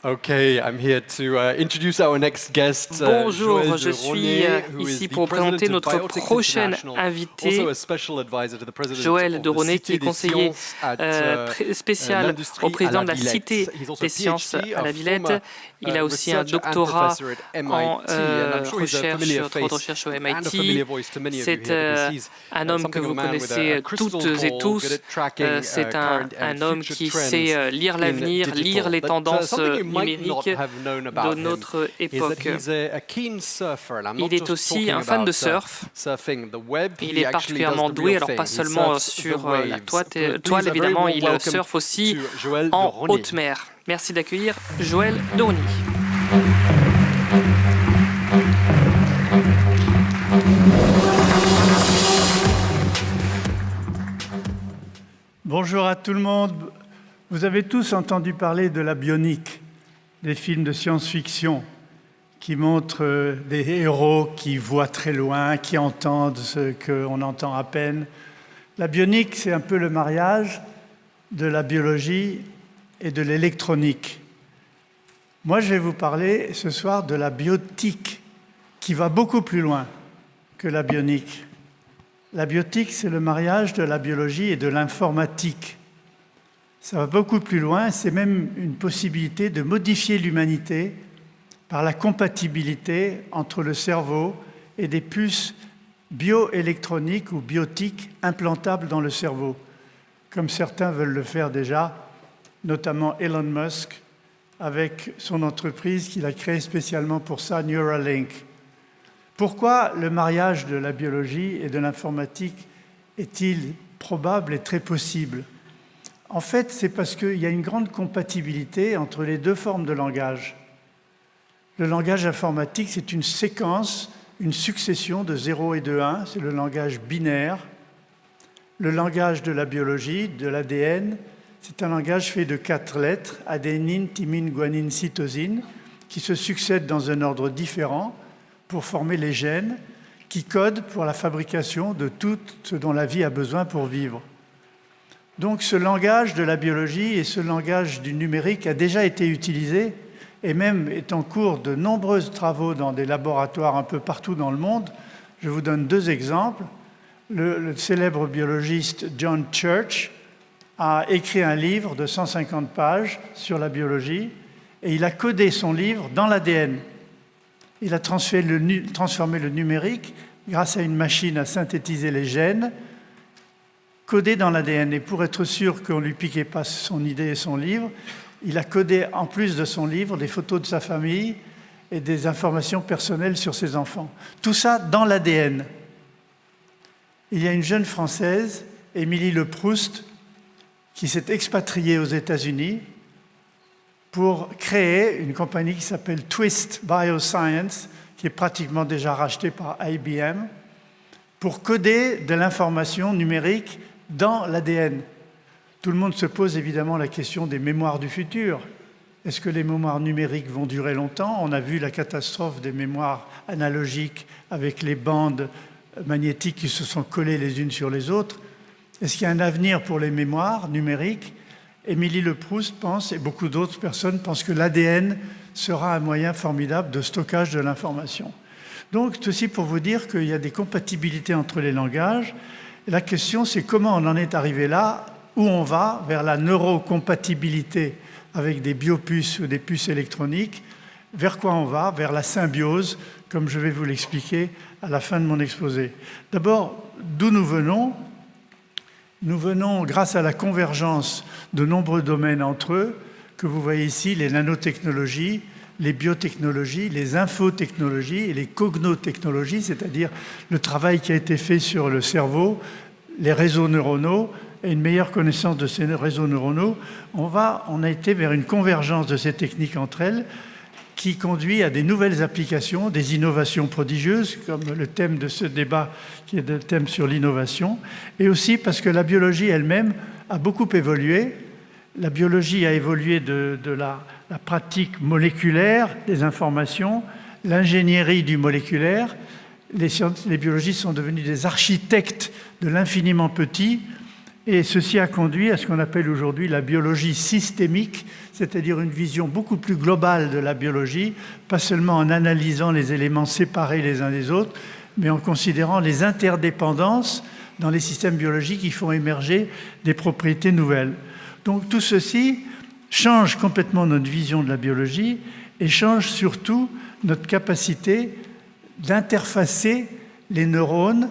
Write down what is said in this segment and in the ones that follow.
Okay, I'm here to introduce our next guest. Bonjour, Joël je de suis Roné, who is ici the pour présenter president of notre Biotics prochaine International, invité, also a special advisor to the president Joël of de the Roné, Cité qui est des conseiller Sciences at, spécial l'industrie au à président la de la Villette. Cité He's also a des Sciences PhD, à la a Villette. former, Il a aussi un researcher and doctorat professor at en MIT, and I'm sure he's a familiar travaux de face recherche au and a MIT. familiar voice to many of you C'est here because he's un homme que something of a vous man with a connaissez crystal toutes et ball, tous. good at tracking C'est current un and homme future qui trends sait lire in l'avenir, lire digital. les But tendances something you might not numériques have known de about him notre is that époque. he's a keen surfer, and I'm not Il est just aussi talking un fan about de surf. surfing the web. Il He est actually does particulièrement the doué, real alors thing. pas He seulement surfs the sur la waves. toile, Please, a very évidemment, warm il welcome surfe aussi to Joël de en Roné. haute mer. Merci d'accueillir Joël de Roné. Bonjour à tout le monde. Vous avez tous entendu parler de la bionique, des films de science-fiction qui montrent des héros qui voient très loin, qui entendent ce qu'on entend à peine. La bionique, c'est un peu le mariage de la biologie et de l'électronique. Moi, je vais vous parler ce soir de la biotique, qui va beaucoup plus loin que la bionique. La biotique, c'est le mariage de la biologie et de l'informatique. Ça va beaucoup plus loin, c'est même une possibilité de modifier l'humanité par la compatibilité entre le cerveau et des puces bioélectroniques ou biotiques implantables dans le cerveau, comme certains veulent le faire déjà, notamment Elon Musk, avec son entreprise qu'il a créée spécialement pour ça, Neuralink. Pourquoi le mariage de la biologie et de l'informatique est-il probable et très possible? En fait, c'est parce qu'il y a une grande compatibilité entre les deux formes de langage. Le langage informatique, c'est une séquence, une succession de 0 et de 1, c'est le langage binaire. Le langage de la biologie, de l'ADN, c'est un langage fait de 4 lettres, adénine, thymine, guanine, cytosine, qui se succèdent dans un ordre différent pour former les gènes qui codent pour la fabrication de tout ce dont la vie a besoin pour vivre. Donc ce langage de la biologie et ce langage du numérique a déjà été utilisé et même est en cours de nombreux travaux dans des laboratoires un peu partout dans le monde. Je vous donne 2 exemples. Le célèbre biologiste John Church a écrit un livre de 150 pages sur la biologie et il a codé son livre dans l'ADN. Il a transformé le numérique grâce à une machine à synthétiser les gènes codés dans l'ADN. Et pour être sûr qu'on ne lui piquait pas son idée et son livre, il a codé, en plus de son livre, des photos de sa famille et des informations personnelles sur ses enfants. Tout ça dans l'ADN. Il y a une jeune Française, Émilie Le Proust, qui s'est expatriée aux États-Unis pour créer une compagnie qui s'appelle Twist Bioscience, qui est pratiquement déjà rachetée par IBM, pour coder de l'information numérique dans l'ADN. Tout le monde se pose évidemment la question des mémoires du futur. Est-ce que les mémoires numériques vont durer longtemps? On a vu la catastrophe des mémoires analogiques avec les bandes magnétiques qui se sont collées les unes sur les autres. Est-ce qu'il y a un avenir pour les mémoires numériques? Émilie Le Proust pense, et beaucoup d'autres personnes pensent que l'ADN sera un moyen formidable de stockage de l'information. Donc, ceci pour vous dire qu'il y a des compatibilités entre les langages. Et la question, c'est comment on en est arrivé là, où on va, vers la neurocompatibilité avec des biopuces ou des puces électroniques, vers quoi on va, vers la symbiose, comme je vais vous l'expliquer à la fin de mon exposé. D'abord, d'où nous venons? Nous venons, grâce à la convergence de nombreux domaines entre eux, que vous voyez ici, les nanotechnologies, les biotechnologies, les infotechnologies et les cognotechnologies, c'est-à-dire le travail qui a été fait sur le cerveau, les réseaux neuronaux et une meilleure connaissance de ces réseaux neuronaux. On a été vers une convergence de ces techniques entre elles qui conduit à des nouvelles applications, des innovations prodigieuses, comme le thème de ce débat qui est le thème sur l'innovation, et aussi parce que la biologie elle-même a beaucoup évolué. La biologie a évolué de la pratique moléculaire des informations, l'ingénierie du moléculaire. Les biologistes sont devenus des architectes de l'infiniment petit, Et ceci a conduit à ce qu'on appelle aujourd'hui la biologie systémique, c'est-à-dire une vision beaucoup plus globale de la biologie, pas seulement en analysant les éléments séparés les uns des autres, mais en considérant les interdépendances dans les systèmes biologiques qui font émerger des propriétés nouvelles. Donc tout ceci change complètement notre vision de la biologie et change surtout notre capacité d'interfacer les neurones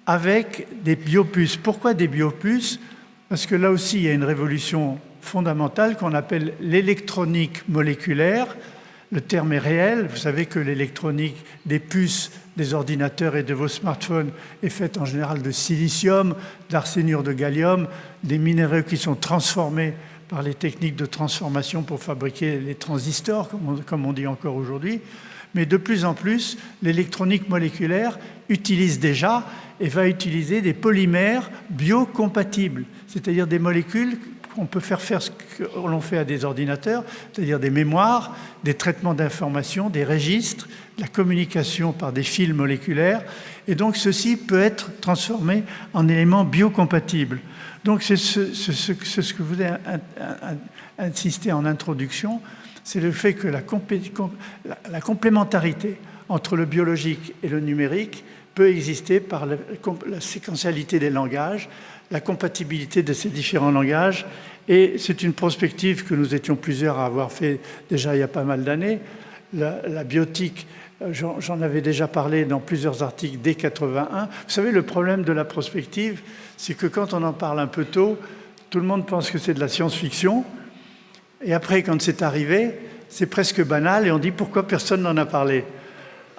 avec des biopuces. Pourquoi des biopuces? Parce que là aussi, il y a une révolution fondamentale qu'on appelle l'électronique moléculaire. Le terme est réel. Vous savez que l'électronique des puces, des ordinateurs et de vos smartphones est faite en général de silicium, d'arsénure de gallium, des minéraux qui sont transformés par les techniques de transformation pour fabriquer les transistors, comme on dit encore aujourd'hui. Mais de plus en plus, l'électronique moléculaire utilise déjà et va utiliser des polymères biocompatibles, c'est-à-dire des molécules qu'on peut faire ce que l'on fait à des ordinateurs, c'est-à-dire des mémoires, des traitements d'informations, des registres, la communication par des fils moléculaires. Et donc ceci peut être transformé en éléments biocompatibles. Donc c'est ce que je voulais insister en introduction, c'est le fait que la complémentarité entre le biologique et le numérique peut exister par la séquentialité des langages, la compatibilité de ces différents langages. Et c'est une prospective que nous étions plusieurs à avoir fait déjà il y a pas mal d'années. La biotique, j'en avais déjà parlé dans plusieurs articles dès 81. Vous savez, le problème de la prospective, c'est que quand on en parle un peu tôt, tout le monde pense que c'est de la science-fiction. Et après, quand c'est arrivé, c'est presque banal et on dit pourquoi personne n'en a parlé.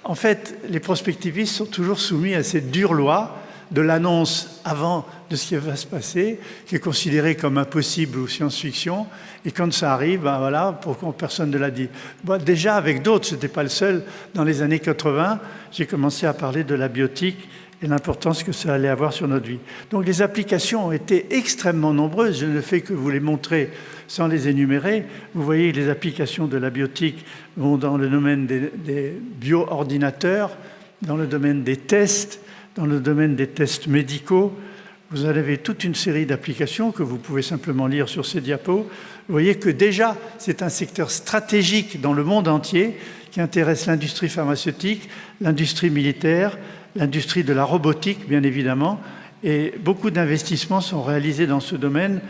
En fait, les prospectivistes sont toujours soumis à cette dure loi de l'annonce avant de ce qui va se passer, qui est considérée comme impossible ou science-fiction. Et quand ça arrive, ben voilà, pourquoi personne ne l'a dit. Bon, déjà, avec d'autres, je n'étais pas le seul. Dans les années 80, j'ai commencé à parler de la biotique et l'importance que ça allait avoir sur notre vie. Donc les applications ont été extrêmement nombreuses. Je ne fais que vous les montrer sans les énumérer. Vous voyez, les applications de la biotique vont dans le domaine des bio-ordinateurs, dans le domaine des tests, dans le domaine des tests médicaux. Vous avez toute une série d'applications que vous pouvez simplement lire sur ces diapos. Vous voyez que déjà, c'est un secteur stratégique dans le monde entier qui intéresse l'industrie pharmaceutique, l'industrie militaire, l'industrie de la robotique, bien évidemment. Et beaucoup d'investissements sont réalisés dans ce domaine,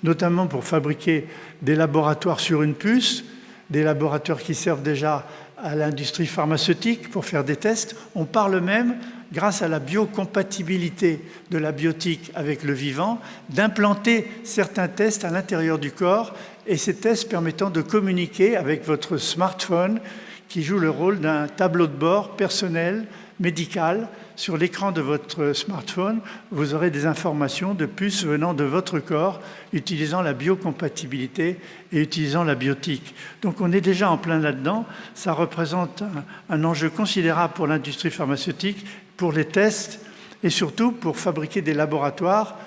notamment pour fabriquer des laboratoires sur une puce, des laboratoires qui servent déjà à l'industrie pharmaceutique pour faire des tests. On parle même, grâce à la biocompatibilité de la biotique avec le vivant, d'implanter certains tests à l'intérieur du corps et ces tests permettant de communiquer avec votre smartphone qui joue le rôle d'un tableau de bord personnel, médical. Sur l'écran de votre smartphone, vous aurez des informations de puces venant de votre corps, utilisant la biocompatibilité et utilisant la biotique. Donc on est déjà en plein là-dedans. Ça représente un enjeu considérable pour l'industrie pharmaceutique, pour les tests et surtout pour fabriquer des laboratoires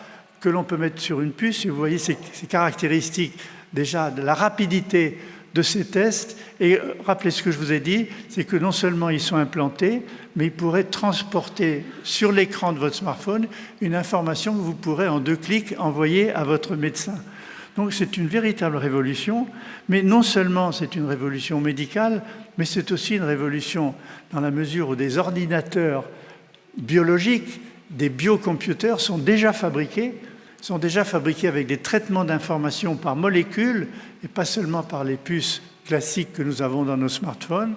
que l'on peut mettre sur une puce. Et vous voyez ces caractéristiques déjà de la rapidité de ces tests. Et rappelez ce que je vous ai dit, c'est que non seulement ils sont implantés, mais ils pourraient transporter sur l'écran de votre smartphone une information que vous pourrez en 2 clics envoyer à votre médecin. Donc c'est une véritable révolution, mais non seulement c'est une révolution médicale, mais c'est aussi une révolution dans la mesure où des ordinateurs biologiques, des biocomputers sont déjà fabriqués avec des traitements d'informations par molécules et pas seulement par les puces classiques que nous avons dans nos smartphones.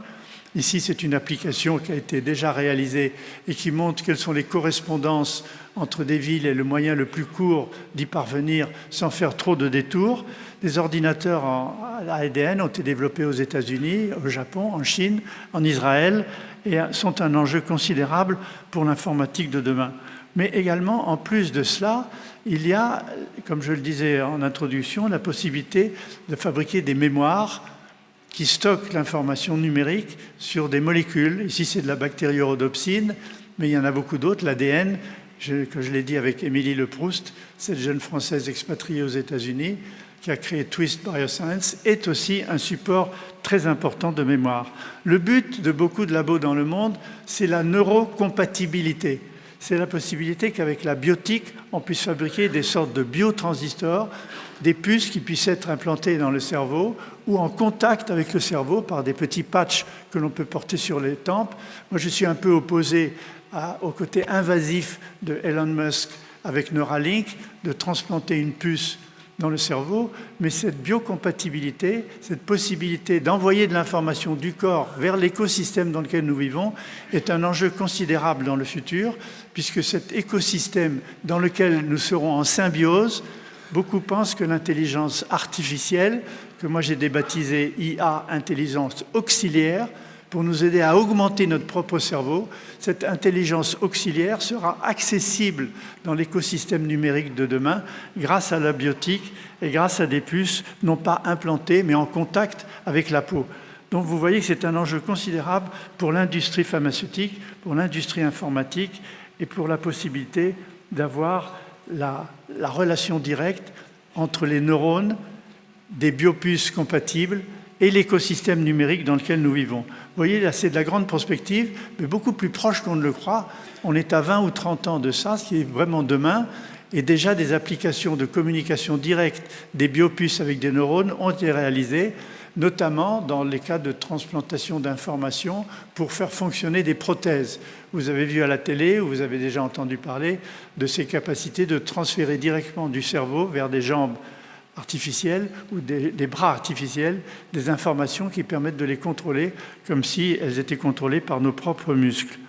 Ici, c'est une application qui a été déjà réalisée et qui montre quelles sont les correspondances entre des villes et le moyen le plus court d'y parvenir sans faire trop de détours. Des ordinateurs à ADN ont été développés aux États-Unis, au Japon, en Chine, en Israël et sont un enjeu considérable pour l'informatique de demain. Mais également, en plus de cela, il y a, comme je le disais en introduction, la possibilité de fabriquer des mémoires qui stockent l'information numérique sur des molécules. Ici, c'est de la bactériorhodopsine, mais il y en a beaucoup d'autres. L'ADN, que je l'ai dit avec Émilie Le Proust, cette jeune Française expatriée aux États-Unis, qui a créé Twist Bioscience, est aussi un support très important de mémoire. Le but de beaucoup de labos dans le monde, c'est la neurocompatibilité. c'est la possibilité qu'avec la biotique, on puisse fabriquer des sortes de biotransistors, des puces qui puissent être implantées dans le cerveau ou en contact avec le cerveau par des petits patchs que l'on peut porter sur les tempes. Moi, je suis un peu opposé au côté invasif de Elon Musk avec Neuralink, de transplanter une puce dans le cerveau, mais cette biocompatibilité, cette possibilité d'envoyer de l'information du corps vers l'écosystème dans lequel nous vivons est un enjeu considérable dans le futur, puisque cet écosystème dans lequel nous serons en symbiose, beaucoup pensent que l'intelligence artificielle, que moi j'ai débaptisé IA, intelligence auxiliaire, pour nous aider à augmenter notre propre cerveau, cette intelligence auxiliaire sera accessible dans l'écosystème numérique de demain grâce à la biotique et grâce à des puces non pas implantées mais en contact avec la peau. Donc vous voyez que c'est un enjeu considérable pour l'industrie pharmaceutique, pour l'industrie informatique et pour la possibilité d'avoir la relation directe entre les neurones, des biopuces compatibles et l'écosystème numérique dans lequel nous vivons. Vous voyez, là, c'est de la grande prospective, mais beaucoup plus proche qu'on ne le croit. On est à 20 ou 30 ans de ça, ce qui est vraiment demain, et déjà des applications de communication directe des biopuces avec des neurones ont été réalisées, notamment dans les cas de transplantation d'informations pour faire fonctionner des prothèses. Vous avez vu à la télé, ou vous avez déjà entendu parler de ces capacités de transférer directement du cerveau vers des jambes artificielles ou des bras artificiels, des informations qui permettent de les contrôler comme si elles étaient contrôlées par nos propres muscles.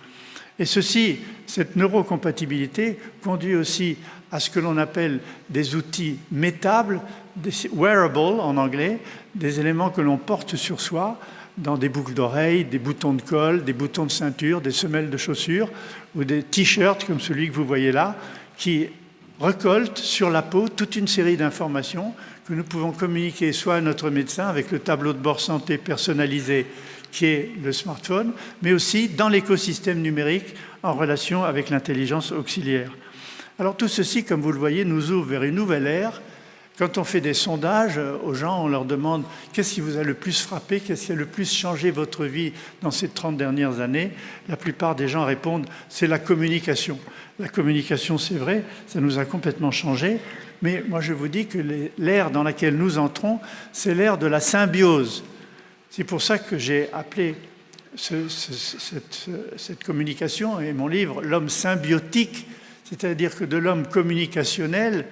Et cette neurocompatibilité conduit aussi à ce que l'on appelle des outils métables, des wearables en anglais, des éléments que l'on porte sur soi dans des boucles d'oreilles, des boutons de colle, des boutons de ceinture, des semelles de chaussures ou des t-shirts comme celui que vous voyez là, qui récolte sur la peau toute une série d'informations que nous pouvons communiquer soit à notre médecin avec le tableau de bord santé personnalisé qui est le smartphone, mais aussi dans l'écosystème numérique en relation avec l'intelligence auxiliaire. Alors tout ceci, comme vous le voyez, nous ouvre vers une nouvelle ère. Quand on fait des sondages aux gens, on leur demande qu'est-ce qui vous a le plus frappé, qu'est-ce qui a le plus changé votre vie dans ces 30 dernières années. La plupart des gens répondent c'est la communication. La communication, c'est vrai, ça nous a complètement changé, mais moi je vous dis que l'ère dans laquelle nous entrons, c'est l'ère de la symbiose. C'est pour ça que j'ai appelé cette communication et mon livre « L'homme symbiotique », c'est-à-dire que de l'homme communicationnel,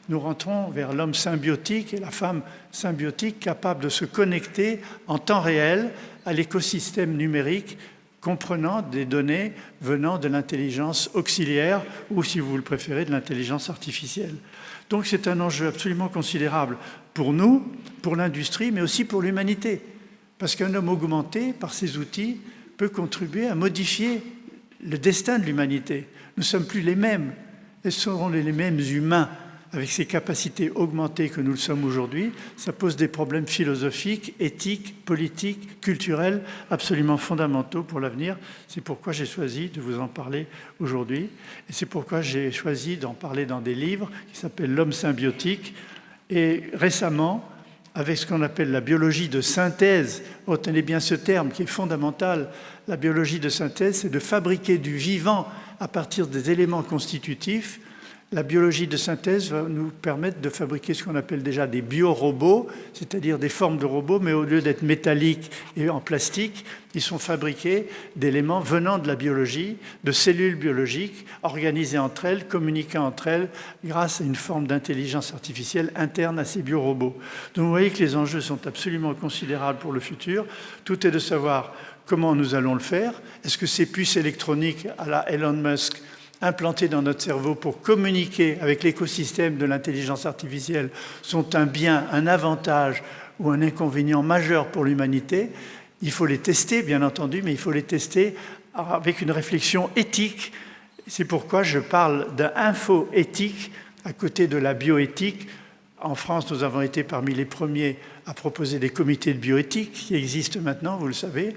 nous rentrons vers l'homme symbiotique et la femme symbiotique capable de se connecter en temps réel à l'écosystème numérique comprenant des données venant de l'intelligence auxiliaire ou, si vous le préférez, de l'intelligence artificielle. Donc c'est un enjeu absolument considérable pour nous, pour l'industrie, mais aussi pour l'humanité. Parce qu'un homme augmenté, par ces outils, peut contribuer à modifier le destin de l'humanité. Nous ne sommes plus les mêmes, et seront les mêmes humains avec ces capacités augmentées que nous le sommes aujourd'hui. Ça pose des problèmes philosophiques, éthiques, politiques, culturels, absolument fondamentaux pour l'avenir. C'est pourquoi j'ai choisi de vous en parler aujourd'hui. Et c'est pourquoi j'ai choisi d'en parler dans des livres qui s'appellent « L'homme symbiotique ». Et récemment, avec ce qu'on appelle la biologie de synthèse, retenez bien ce terme qui est fondamental, la biologie de synthèse, c'est de fabriquer du vivant à partir des éléments constitutifs. La biologie de synthèse va nous permettre de fabriquer ce qu'on appelle déjà des biorobots, c'est-à-dire des formes de robots, mais au lieu d'être métalliques et en plastique, ils sont fabriqués d'éléments venant de la biologie, de cellules biologiques, organisées entre elles, communiquant entre elles, grâce à une forme d'intelligence artificielle interne à ces biorobots. Donc vous voyez que les enjeux sont absolument considérables pour le futur. Tout est de savoir comment nous allons le faire. Est-ce que ces puces électroniques à la Elon Musk implantées dans notre cerveau pour communiquer avec l'écosystème de l'intelligence artificielle sont un bien, un avantage ou un inconvénient majeur pour l'humanité? Il faut les tester, bien entendu, mais il faut les tester avec une réflexion éthique. C'est pourquoi je parle d'info-éthique à côté de la bioéthique. En France, nous avons été parmi les premiers à proposer des comités de bioéthique qui existent maintenant, vous le savez.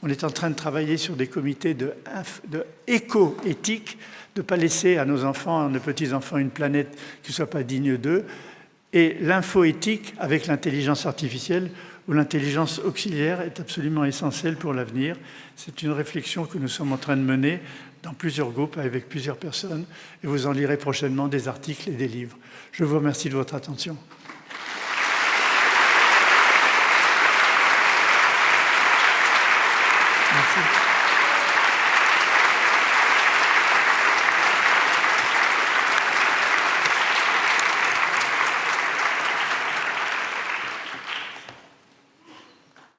On est en train de travailler sur des comités d'éco-éthique, de ne pas laisser à nos enfants, à nos petits-enfants, une planète qui ne soit pas digne d'eux. Et l'infoéthique avec l'intelligence artificielle ou l'intelligence auxiliaire est absolument essentielle pour l'avenir. C'est une réflexion que nous sommes en train de mener dans plusieurs groupes avec plusieurs personnes et vous en lirez prochainement des articles et des livres. Je vous remercie de votre attention.